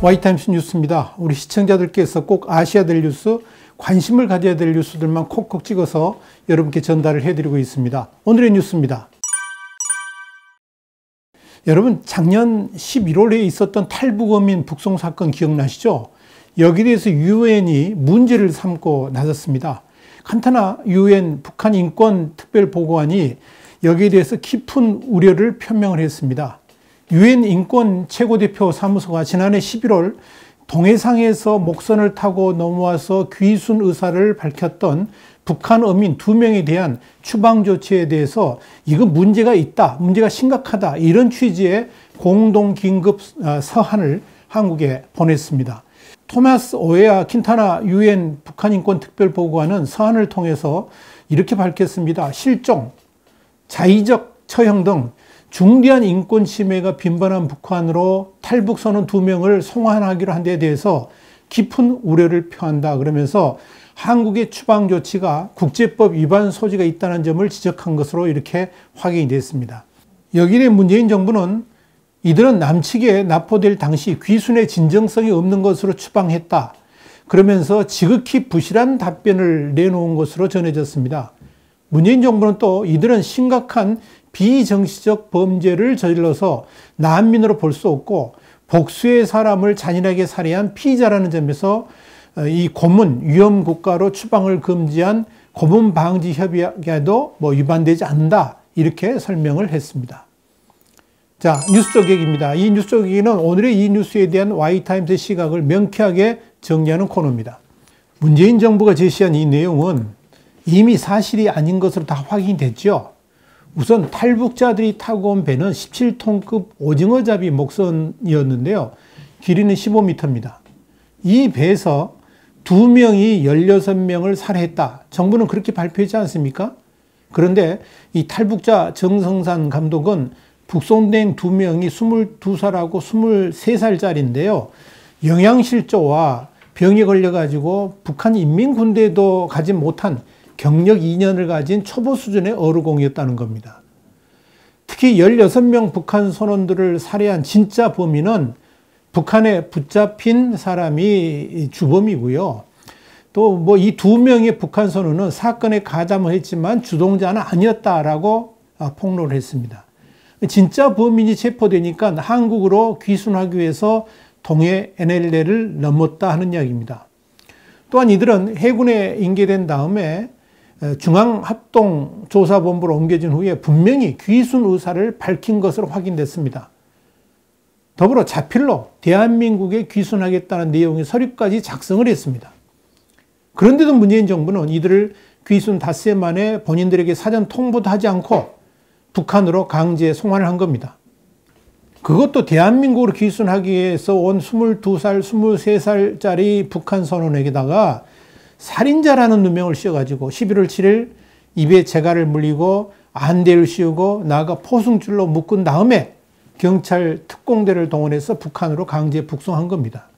와이타임스 뉴스입니다. 우리 시청자들께서 꼭 아셔야 될 뉴스, 관심을 가져야 될 뉴스들만 콕콕 찍어서 여러분께 전달을 해드리고 있습니다. 오늘의 뉴스입니다. 여러분, 작년 11월에 있었던 탈북어민 북송 사건 기억나시죠? 여기에 대해서 유엔이 문제를 삼고 나섰습니다. 칸타나 유엔 북한 인권 특별보고관이 여기에 대해서 깊은 우려를 표명을 했습니다. 유엔 인권 최고대표 사무소가 지난해 11월 동해상에서 목선을 타고 넘어와서 귀순 의사를 밝혔던 북한 어민 2명에 대한 추방 조치에 대해서 이거 문제가 있다, 문제가 심각하다, 이런 취지의 공동 긴급 서한을 한국에 보냈습니다. 토마스 오에아 킨타나 유엔 북한 인권 특별보고관은 서한을 통해서 이렇게 밝혔습니다. 실종, 자의적 처형 등 중대한 인권 침해가 빈번한 북한으로 탈북 선원 2명을 송환하기로 한 데 대해서 깊은 우려를 표한다. 그러면서 한국의 추방 조치가 국제법 위반 소지가 있다는 점을 지적한 것으로 이렇게 확인이 됐습니다. 여기에 문재인 정부는 이들은 남측에 납포될 당시 귀순의 진정성이 없는 것으로 추방했다. 그러면서 지극히 부실한 답변을 내놓은 것으로 전해졌습니다. 문재인 정부는 또 이들은 심각한 비정치적 범죄를 저질러서 난민으로 볼 수 없고 복수의 사람을 잔인하게 살해한 피의자라는 점에서 이 고문 위험 국가로 추방을 금지한 고문 방지 협약에도 위반되지 않는다, 이렇게 설명을 했습니다. 자, 뉴스 조객입니다. 이 뉴스 조객은 오늘의 이 뉴스에 대한 와이타임스의 시각을 명쾌하게 정리하는 코너입니다. 문재인 정부가 제시한 이 내용은 이미 사실이 아닌 것으로 다 확인이 됐죠. 우선 탈북자들이 타고 온 배는 17톤급 오징어잡이 목선이었는데요. 길이는 15m입니다. 이 배에서 2명이 16명을 살해했다. 정부는 그렇게 발표했지 않습니까? 그런데 이 탈북자 정성산 감독은 북송된 2명이 22살하고 23살짜리인데요. 영양실조와 병에 걸려가지고 북한 인민군대도 가지 못한 경력 2년을 가진 초보 수준의 어루공이었다는 겁니다. 특히 16명 북한 선원들을 살해한 진짜 범인은 북한에 붙잡힌 사람이 주범이고요. 또 이 2명의 북한 선원은 사건에 가담을 했지만 주동자는 아니었다라고 폭로를 했습니다. 진짜 범인이 체포되니까 한국으로 귀순하기 위해서 동해 NLL을 넘었다 하는 이야기입니다. 또한 이들은 해군에 인계된 다음에 중앙합동조사본부로 옮겨진 후에 분명히 귀순 의사를 밝힌 것으로 확인됐습니다. 더불어 자필로 대한민국에 귀순하겠다는 내용의 서류까지 작성을 했습니다. 그런데도 문재인 정부는 이들을 귀순 닷새 만에 본인들에게 사전 통보도 하지 않고 북한으로 강제 송환을 한 겁니다. 그것도 대한민국으로 귀순하기 위해서 온 22살, 23살짜리 북한 선원에게다가 살인자라는 누명을 씌워가지고 11월 7일 입에 재갈을 물리고 안대를 씌우고 나아가 포승줄로 묶은 다음에 경찰 특공대를 동원해서 북한으로 강제 북송한 겁니다.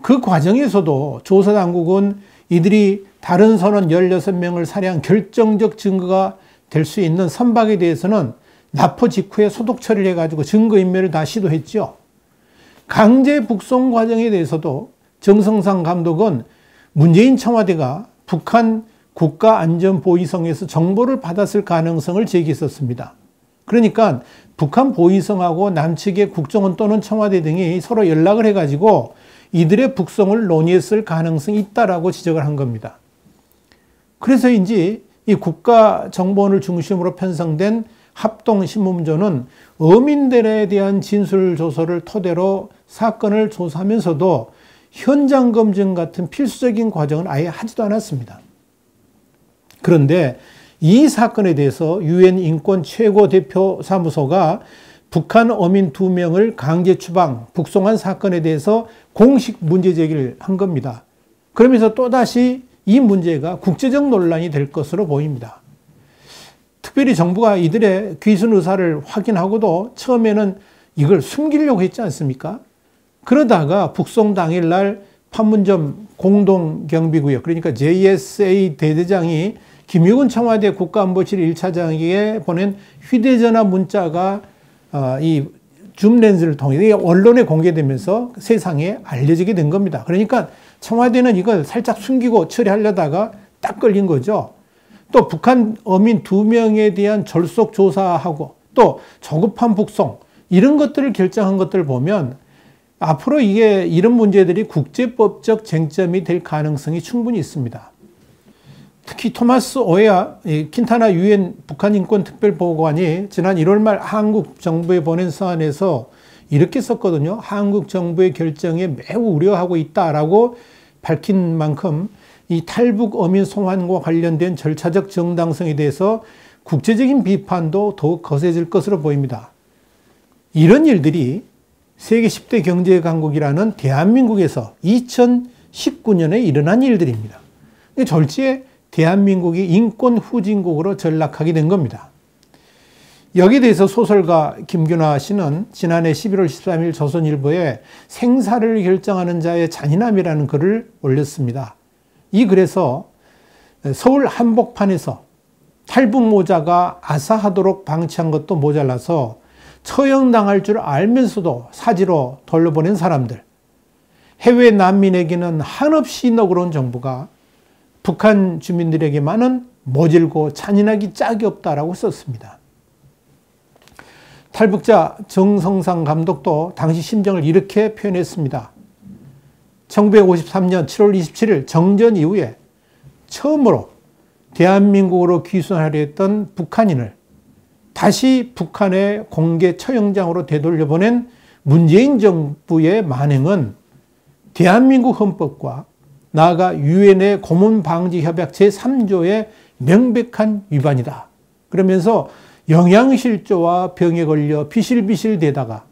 그 과정에서도 조사당국은 이들이 다른 선원 16명을 살해한 결정적 증거가 될 수 있는 선박에 대해서는 납포 직후에 소독 처리를 해가지고 증거인멸을 다 시도했죠. 강제 북송 과정에 대해서도 정성상 감독은 문재인 청와대가 북한 국가안전보위성에서 정보를 받았을 가능성을 제기했었습니다. 그러니까 북한 보위성하고 남측의 국정원 또는 청와대 등이 서로 연락을 해가지고 이들의 북송을 논의했을 가능성이 있다라고 지적을 한 겁니다. 그래서인지 이 국가정보원을 중심으로 편성된 합동신문조는 어민들에 대한 진술조서를 토대로 사건을 조사하면서도 현장 검증 같은 필수적인 과정은 아예 하지도 않았습니다. 그런데 이 사건에 대해서 유엔 인권 최고대표 사무소가 북한 어민 2명을 강제 추방, 북송한 사건에 대해서 공식 문제 제기를 한 겁니다. 그러면서 또다시 이 문제가 국제적 논란이 될 것으로 보입니다. 특별히 정부가 이들의 귀순 의사를 확인하고도 처음에는 이걸 숨기려고 했지 않습니까? 그러다가 북송 당일날 판문점 공동경비구역, 그러니까 JSA 대대장이 김용은 청와대 국가안보실 1차장에게 보낸 휴대전화 문자가 이 줌 렌즈를 통해 언론에 공개되면서 세상에 알려지게 된 겁니다. 그러니까 청와대는 이걸 살짝 숨기고 처리하려다가 딱 걸린 거죠. 또 북한 어민 2명에 대한 졸속 조사하고 또 조급한 북송 이런 것들을 결정한 것들을 보면 앞으로 이런 문제들이 국제법적 쟁점이 될 가능성이 충분히 있습니다. 특히 토마스 오에아 킨타나 유엔 북한 인권 특별보고관이 지난 1월 말 한국 정부에 보낸 서한에서 이렇게 썼거든요. 한국 정부의 결정에 매우 우려하고 있다라고 밝힌 만큼 이 탈북 어민 송환과 관련된 절차적 정당성에 대해서 국제적인 비판도 더욱 거세질 것으로 보입니다. 이런 일들이 세계 10대 경제 강국이라는 대한민국에서 2019년에 일어난 일들입니다. 졸지에 대한민국이 인권 후진국으로 전락하게 된 겁니다. 여기에 대해서 소설가 김규나 씨는 지난해 11월 13일 조선일보에 생사를 결정하는 자의 잔인함이라는 글을 올렸습니다. 이 글에서 서울 한복판에서 탈북 모자가 아사하도록 방치한 것도 모자라서 처형당할 줄 알면서도 사지로 돌려보낸 사람들, 해외 난민에게는 한없이 너그러운 정부가 북한 주민들에게만은 모질고 잔인하기 짝이 없다라고 썼습니다. 탈북자 정성상 감독도 당시 심정을 이렇게 표현했습니다. 1953년 7월 27일 정전 이후에 처음으로 대한민국으로 귀순하려 했던 북한인을 다시 북한의 공개 처형장으로 되돌려보낸 문재인 정부의 만행은 대한민국 헌법과 나아가 유엔의 고문방지협약 제3조의 명백한 위반이다. 그러면서 영양실조와 병에 걸려 비실비실대다가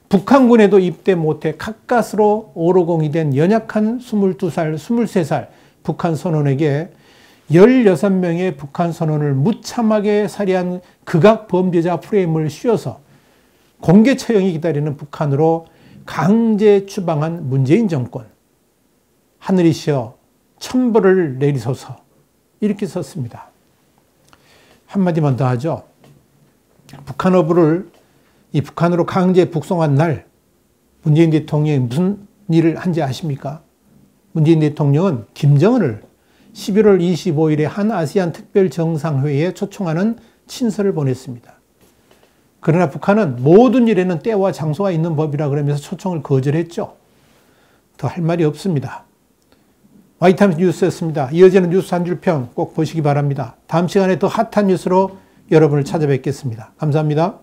북한군에도 입대 못해 가까스로 오로공이 된 연약한 22살, 23살 북한 선원에게 16명의 북한 선원을 무참하게 살해한 극악 범죄자 프레임을 씌워서 공개 처형이 기다리는 북한으로 강제 추방한 문재인 정권. 하늘이시여 천벌을 내리소서. 이렇게 썼습니다. 한마디만 더 하죠. 북한 어부를 이 북한으로 강제 북송한 날 문재인 대통령이 무슨 일을 한지 아십니까? 문재인 대통령은 김정은을 11월 25일에 한 아시안 특별 정상회의에 초청하는 친서를 보냈습니다. 그러나 북한은 모든 일에는 때와 장소가 있는 법이라 그러면서 초청을 거절했죠. 더 할 말이 없습니다. YTimes 뉴스였습니다. 이어지는 뉴스 한 줄 평 꼭 보시기 바랍니다. 다음 시간에 더 핫한 뉴스로 여러분을 찾아뵙겠습니다. 감사합니다.